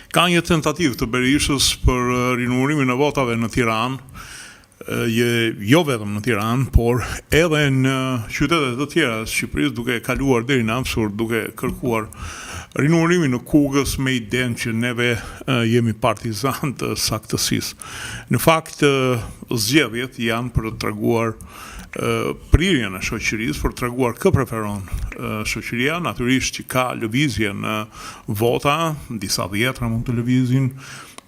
Ka një tentativë të Berishës për rinumërimin e votave në Tiranë, jo vetëm në Tiranë, por edhe në qytetet të tjera të Shqipërisë, duke kaluar deri në absurd, duke kërkuar rinumërimin në Kugës me idenë që neve jemi partizan të saktësisë. Në fakt, zgjedhjet janë për të treguar prirjen e shoqërisë, për të treguar kë preferon shoqëria, natyrisht që ka lëvizje në vota, disa dhjetra mund të lëvizin,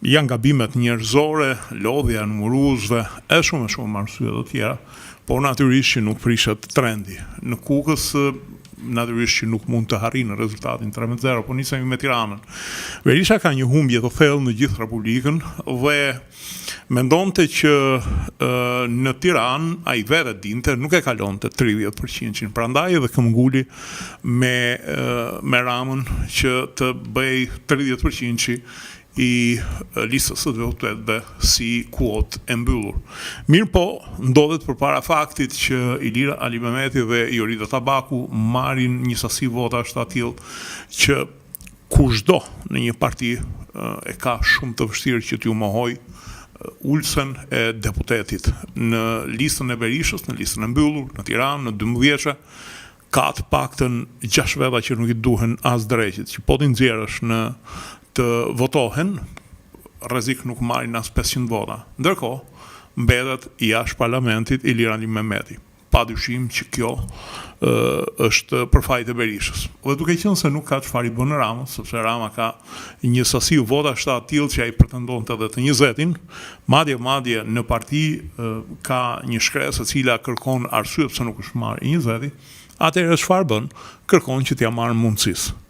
janë gabimet njerëzore, lodhja e numëruesve, e shumë arsye të tjera, por natyrisht që nuk prishet trendi. Në Kukës natyrisht që nuk mund të harrinë rezultatin 3-0, po nisemi me Tiranën. Berisha ka një humbje të thellë në gjithë Republikën dhe mendonte që në Tiranë ai vetë dinte nuk e kalonte 30%, prandaj edhe këmbguli me Ramën që të bëj 30% i listës së deputetëve si kuotë e mbyllur. Mirë po, ndodhet përpara faktit që Ilira Ali Mehmeti dhe Jorida Tabaku marrin një sasi votash të tillë që kushdo në një parti e ka shumë të vështirë që t'ju mohoj ulsen e deputetit. Në listën e Berishës, në listën e mbyllur, në Tiranë, në 12 ka të paktën 6 veta që nuk i duhen as dreqit, që po t'i nxjerrësh në të votohen, rrezik nuk marrin as 500 vota. Ndërkohë, mbetet jashtë parlamentit Ilira Ali Mehmeti. Pa dyshim që kjo është për fajt e Berishës. Dhe duke qenë se nuk ka çfarë i bën Rama, sepse Rama ka një sasi votash të tillë që ai pretendonte edhe të 20-in, madje në parti ka një shkresë e cila kërkon arsye pse nuk është marrë i 20-i, atëherë çfarë bën? Kërkon që t'ia marrë mundësisë.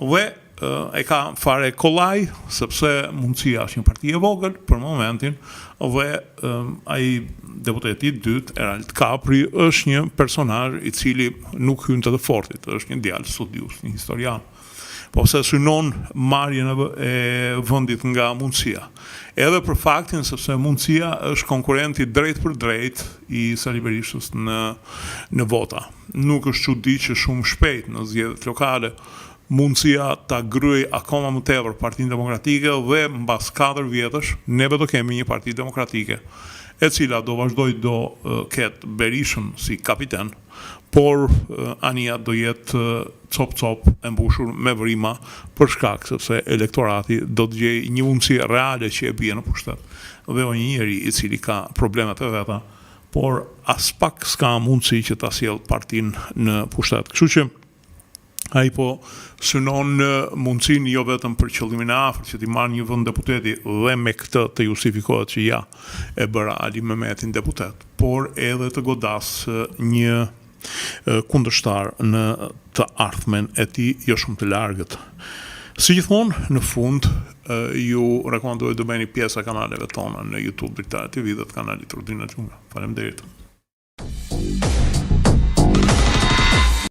Dhe e ka fare kollaj, sepse mundësia është një parti e vogël për momentin, dhe ai deputeti i dytë, Erald Kapri, është një personazh i cili nuk hyn të fortit, është një djalë studius, një historian, po se synon marrjen e vendit nga mundësia. Edhe për faktin sepse mundësia është konkurrenti drejt për drejt i Sali Berishës në vota. Nuk është çudi që shumë shpejt në zgjedhjet lokale mundësia ta gryej akoma më tepër Partinë Demokratike dhe mbas 4 vjetësh neve do kemi një parti demokratike e cila do vazhdoj do ketë Berishën si kapiten, por ania do jetë cop e mbushur me vrima për shkak sepse elektorati do të gjejë një mundësi reale që e bie në pushtet. Dhe o një njeri i cili ka problemet e veta, por as pak s'ka mundësi që ta sjell partinë në pushtet. Kështu që ai po synon mundësinë jo vetëm për qëllimin e afërt që t'i marrë një vend deputeti dhe me këtë të justifikohet që ja e bëra Ali Mehmetin deputet, por edhe të godas një kundërshtar në të ardhmen e tij jo shumë të largët. Si gjithmonë, në fund, ju rekomandoj të bëni pjesë kanaleve tona në YouTube Dritar TV dhe të kanalit Rudina Xhunga. Faleminderit.